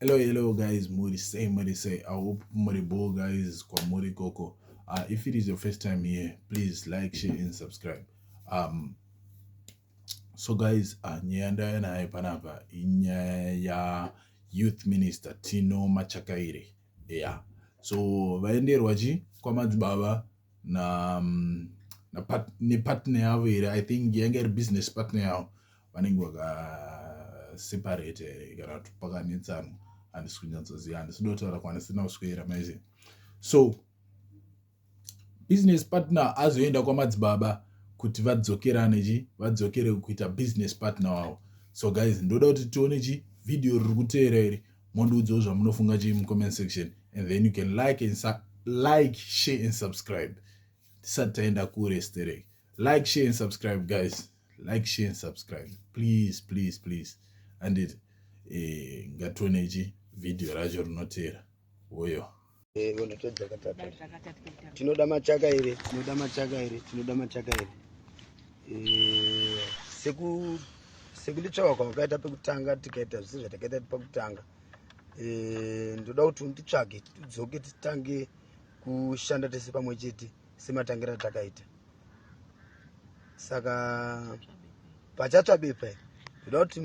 Hello guys, Muri say. I hope Moribo guys kwa Muri Koko. If it is your first time here, please like, share, and subscribe. So guys, nyanda na ipanapa ya youth minister Tino Machakaire. Yeah. So vaenderwa kwamadzibaba ni partner yavo here. I think younger business partner yavo vanenge vaka separate kana tupakanetsana handisi kunyatsoziva, handisi kudotaura kwanisina kuswera maizi. So business partner azoenda kwamadzibaba kuti vadzokere kuita business partner wavo. So guys, ndoda kuti tione video riri kuteera iri, mondiudzawo zvamunofunga mucomment section, and then you can like, share and subscribe. Tisati taenda kure stereki. Like, share and subscribe guys. Like, share and subscribe. Please. And ngatione video racho rinoteera. Oyo. Tinoda machakaire. Sekunditsvaka kwakaita pekutanga tikaita zvisi zvatakaita pakutanga. Ndoda kuti unditsvage tidzoke titange kushanda tese pamwe chete sematangira takaita. Saka pachatsva bepa ndoda kuti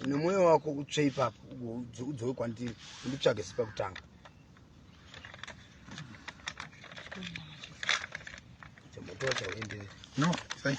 nemwoyo wako utsve ipapo udzoke kwandiri unditsvage sepakutanga. No, fine.